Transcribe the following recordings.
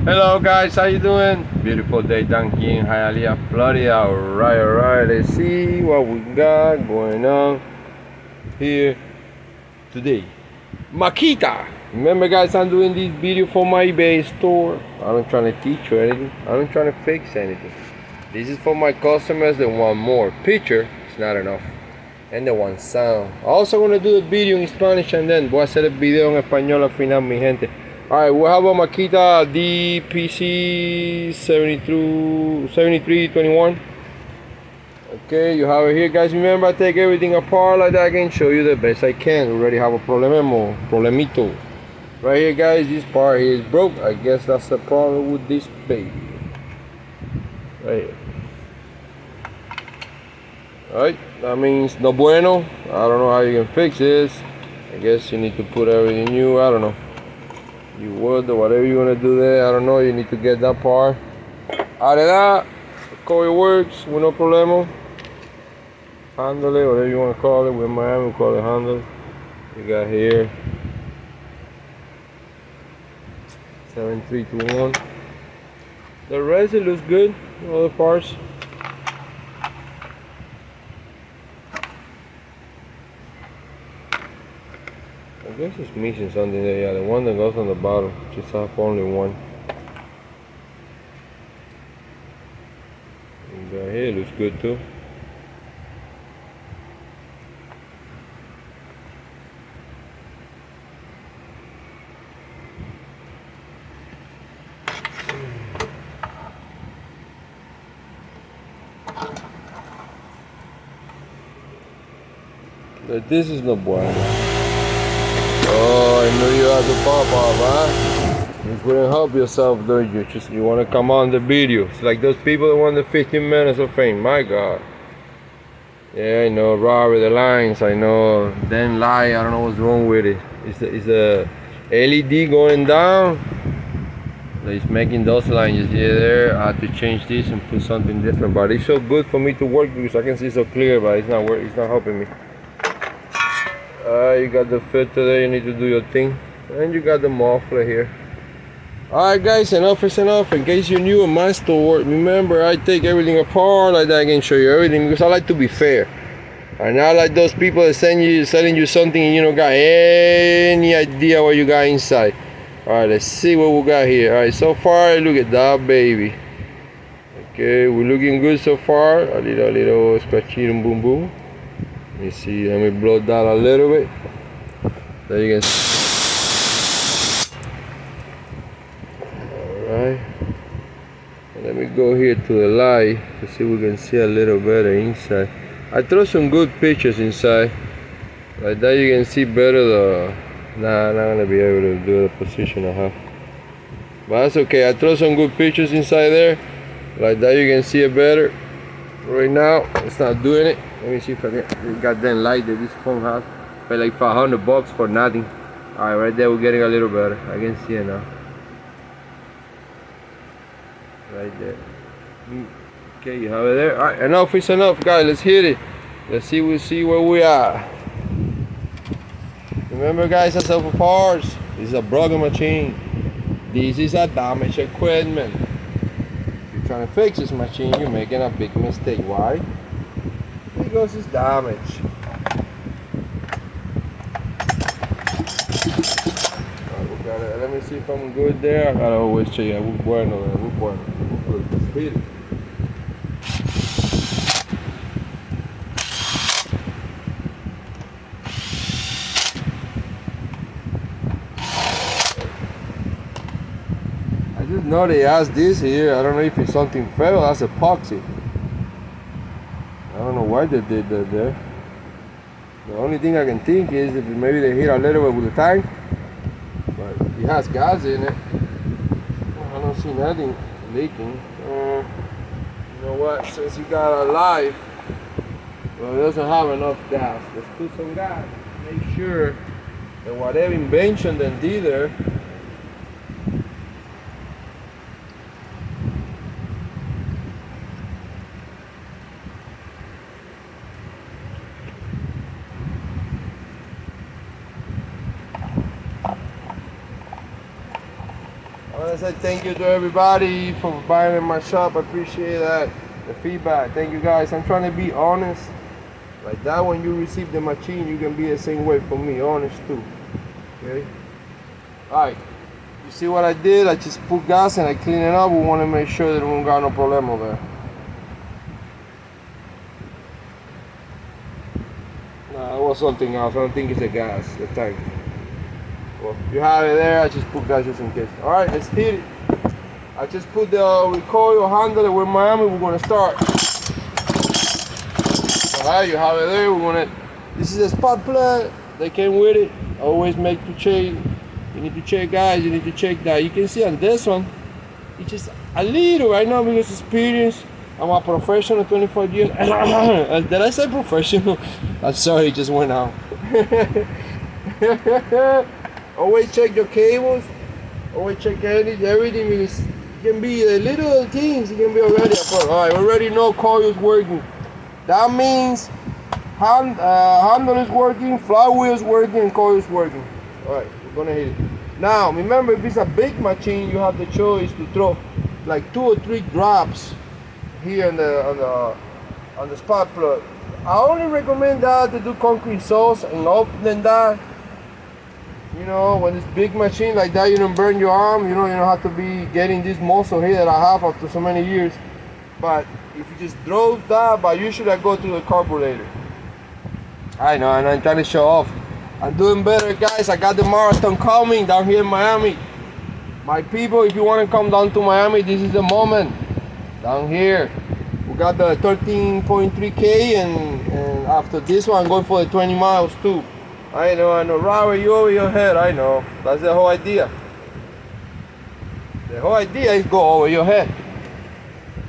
Hello guys, how you doing? Beautiful day down here in Hialeah, Florida. Alright, let's see what we got going on here today. MAKITA! Remember guys, I'm doing this video for my eBay store. I'm not trying to teach you anything. I'm not trying to fix anything. This is for my customers that want more picture. It's not enough. And they want sound. I also want to do the video in Spanish and then voy a hacer el video en español al final, mi gente. Alright, we have a MAKITA DPC7321. Okay, you have it here guys. Remember, I take everything apart like that. I can show you the best I can. We already have a problemito. Right here guys, this part here is broke. I guess that's the problem with this baby. Right here. Alright, that means no bueno. I don't know how you can fix this. I guess you need to put everything new. I don't know. You would or whatever you want to do there. I don't know. You need to get that part out of that. The coil works with no problema. Handle it, whatever you want to call it. We're in Miami, we call it handle. You got here 7321. The rest, it looks good. All the parts. I guess it's missing something there. Yeah, the one that goes on the bottom. Just have only one. And here looks good too. But this is no bueno. Oh, I knew you had to pop off, huh? You couldn't help yourself, don't you? You want to come on the video. It's like those people that want the 15 minutes of fame. My God. Yeah, I know. Robert, the lines. I know. Then lie. I don't know what's wrong with it. It's the LED going down. It's making those lines. You see there. I had to change this and put something different. But it's so good for me to work because I can see so clear. But it's not working. It's not helping me. You got the filter there, you need to do your thing. And you got the muffler here. Alright guys, enough is enough. In case you're new in my store, remember I take everything apart like that. I can show you everything because I like to be fair. And not like those people that selling you something and you don't got any idea what you got inside. Alright, let's see what we got here. Alright, so far look at that baby. Okay, we're looking good so far. A little scratchy and boom boom. Let me see, let me blow that a little bit. There you can see. Alright. Let me go here to the light to see if we can see a little better inside. I throw some good pictures inside. Like that you can see better the... Nah, I'm not gonna be able to do the position I have. But that's okay, I throw some good pictures inside there. Like that you can see it better. Right now, it's not doing it. Let me see if I get the goddamn light that this phone has. Pay like $500 for nothing. Alright, right there we're getting a little better. I can see it now. Right there. Okay, you have it there. Alright, enough is enough, guys. Let's hit it. Let's see, we'll see where we are. Remember, guys, I sell for parts. This is a broken machine. This is a damaged equipment. Trying to fix this machine, you're making a big mistake. Why? Because it's damaged. Right, let me see if I'm good there. I gotta always check. Good. Let's hit it. I just know they asked this here. I don't know if it's something federal. That's epoxy. I don't know why they did that there. The only thing I can think is if maybe they hit a little bit with the tank. But it has gas in it. I don't see nothing leaking. You know what? Since you got a live, well, it doesn't have enough gas. Let's put some gas. Make sure that whatever invention they did there. I want to say thank you to everybody for buying in my shop. I appreciate that. The feedback. Thank you guys. I'm trying to be honest. Like that, when you receive the machine, you can be the same way for me. Honest too. Okay? Alright. You see what I did? I just put gas and I clean it up. We want to make sure that we don't got no problem over there. Nah, it was something else. I don't think it's the gas, the tank. Well, you have it there. I just put gas just in case. Alright, let's hit it. I just put the recoil handle. We're in Miami. We're going to start. Alright, you have it there. We're going to. This is a spark plug. They came with it. Always make to check. You need to check, guys. You need to check that. You can see on this one, it's just a little right now because experience. I'm a professional, 25 years. Did I say professional? I'm sorry, it just went out. Always check your cables. Always check everything because it can be the little things. It can be already a problem. All right, we already know coil's working. That means handle is working, flywheel is working, and coil is working. All right, we're gonna hit it. Now, remember, if it's a big machine, you have the choice to throw like 2 or 3 drops here on the spark plug. I only recommend that to do concrete sauce and open that. You know, when it's big machine like that, you don't burn your arm. You know, you don't have to be getting this muscle here that I have after so many years. But if you just throw that, but usually I go to the carburetor. I know, and I'm trying to show off. I'm doing better, guys. I got the marathon coming down here in Miami. My people, if you want to come down to Miami, this is the moment. Down here, we got the 13.3K, and after this one, I'm going for the 20 miles too. I know, Robert, you over your head. I know, that's the whole idea. The whole idea is go over your head.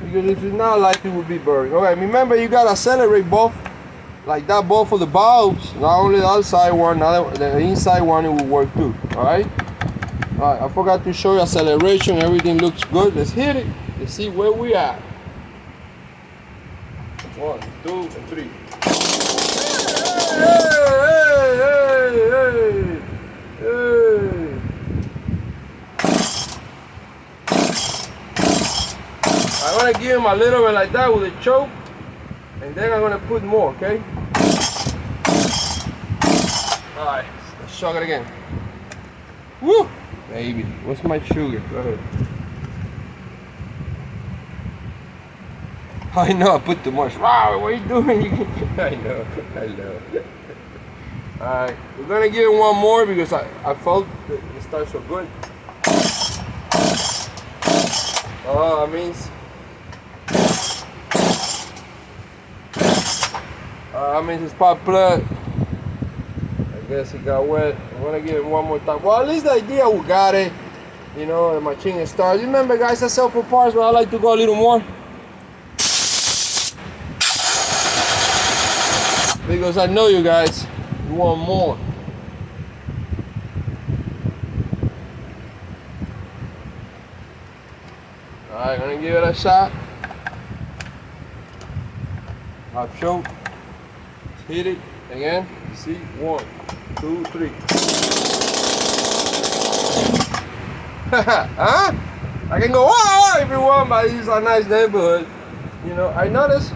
Because if it's not, life it will be burned. Okay, remember you gotta accelerate both, like that, both of the valves. Not only the outside one, the inside one, it will work too. All right. All right. I forgot to show you acceleration. Everything looks good. Let's hit it. Let's see where we at. 1, 2, and 3. Hey. I'm gonna give him a little bit like that with a choke, and then I'm gonna put more, okay? Alright, let's shock it again. Woo! Baby, what's my sugar? Go ahead. I know I put too much. Wow, what are you doing? I know. Alright, we're gonna give it one more because I felt that it starts so good. Oh, that means it's spark plug. I guess it got wet. I'm gonna give it one more time. Well, at least the idea we got it. You know, the machine starts. Remember, guys, I sell for parts, but I like to go a little more. Because I know you guys want more. Alright, gonna give it a shot. Half choke. Let's hit it again. See, 1, 2, 3. Huh? I can go wow if you want, but it's a nice neighborhood. You know, I noticed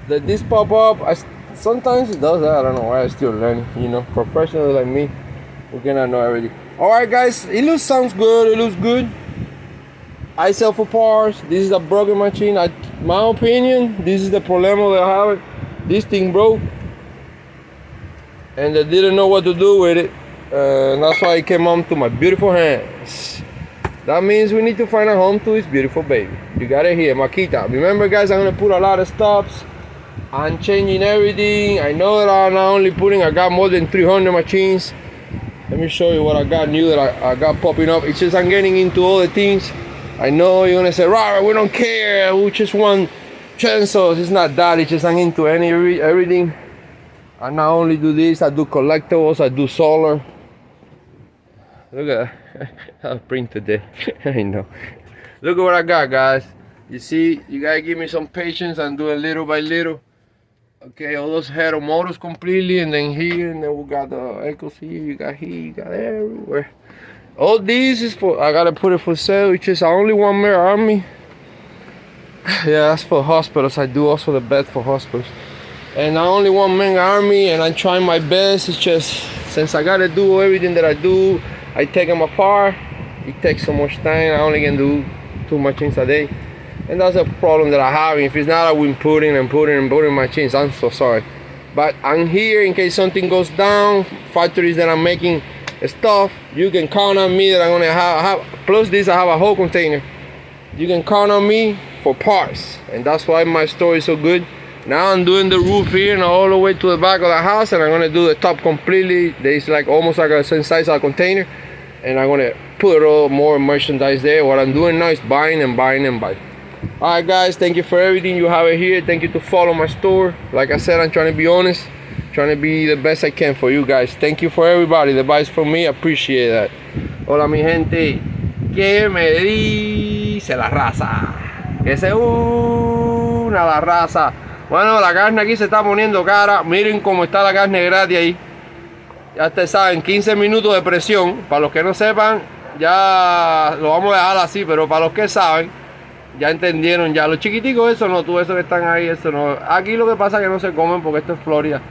that this pop up, sometimes it does that. I don't know why. I'm still learning. You know, professionals like me, we cannot know everything. All right, guys, it sounds good. It looks good. I sell for parts. This is a broken machine. My opinion, this is the problem that I have. This thing broke, and I didn't know what to do with it. That's why it came on to my beautiful hands. That means we need to find a home to this beautiful baby. You got it here, MAKITA. Remember, guys, I'm gonna put a lot of stops. I'm changing everything. I know that I'm not only I got more than 300 machines. Let me show you what I got new that I got popping up. It's just I'm getting into all the things. I know you're gonna say, Robert, we don't care. We just want chainsaws. It's not that. It's just I'm into everything. I not only do this, I do collectibles, I do solar. Look at that. I'll print today. I know. Look at what I got, guys. You see, you gotta give me some patience. I'm doing little by little. Okay, all those head motors completely, and then here, and then we got the echoes here, you got everywhere. All these is for, I gotta put it for sale, which is only one man army. Yeah, that's for hospitals. I do also the bed for hospitals. And I only one man army, and I'm trying my best. It's just, since I gotta do everything that I do, I take them apart. It takes so much time. I only can do 2 machines a day. And that's a problem that I have. If it's not, I will putting machines. I'm so sorry. But I'm here in case something goes down. Factories that I'm making stuff, you can count on me that I'm gonna have plus this, I have a whole container. You can count on me for parts. And that's why my store is so good. Now I'm doing the roof here and all the way to the back of the house, and I'm gonna do the top completely. There's like almost like a same size of a container, and I'm gonna put all more merchandise there. What I'm doing now is buying and buying and buying. Alright guys, thank you for everything. You have it here. Thank you to follow my store. Like I said, I'm trying to be honest, trying to be the best I can for you guys. Thank you for everybody that buys from me. I appreciate that. Hola mi gente, ¿qué me dice la raza? Que se una la raza. Bueno, la carne aquí se está poniendo cara. Miren cómo está la carne gratis ahí. Ya ustedes saben, 15 minutos de presión. Para los que no sepan, ya lo vamos a dejar así. Pero para los que saben, ya entendieron ya. Los chiquiticos, eso no, tú esos que están ahí, eso no. Aquí lo que pasa es que no se comen porque esto es Florida.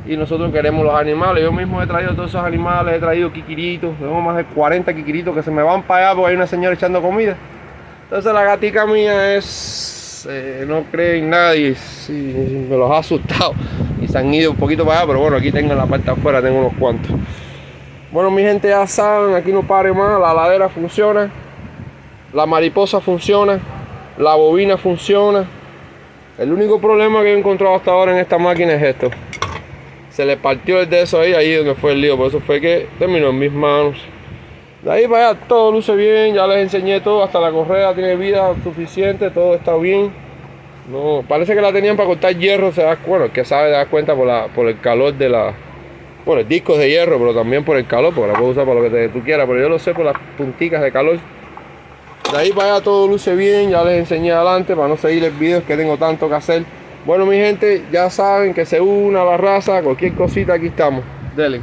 Y nosotros queremos los animales. Yo mismo he traído todos esos animales. He traído quiquiritos. Tengo más de 40 quiquiritos que se me van para allá porque hay una señora echando comida. Entonces la gatica mía es... no cree en nadie, sí, me los ha asustado y se han ido un poquito para allá, pero bueno, aquí tengo en la parte de afuera, tengo unos cuantos. Bueno mi gente, ya saben, aquí no pare más, la ladera funciona, la mariposa funciona, la bobina funciona. El único problema que he encontrado hasta ahora en esta máquina es esto, se le partió el de eso ahí donde fue el lío, por eso fue que terminó en mis manos. De ahí para allá todo luce bien, ya les enseñé todo, hasta la correa tiene vida suficiente, todo está bien. No, parece que la tenían para cortar hierro, bueno, que sabe, dar cuenta por el calor de por el disco de hierro, pero también por el calor, porque la puedo usar para lo que tú quieras, pero yo lo sé por las punticas de calor. De ahí para allá todo luce bien, ya les enseñé adelante para no seguir el video, es que tengo tanto que hacer. Bueno mi gente, ya saben que se una la raza, cualquier cosita aquí estamos, denle.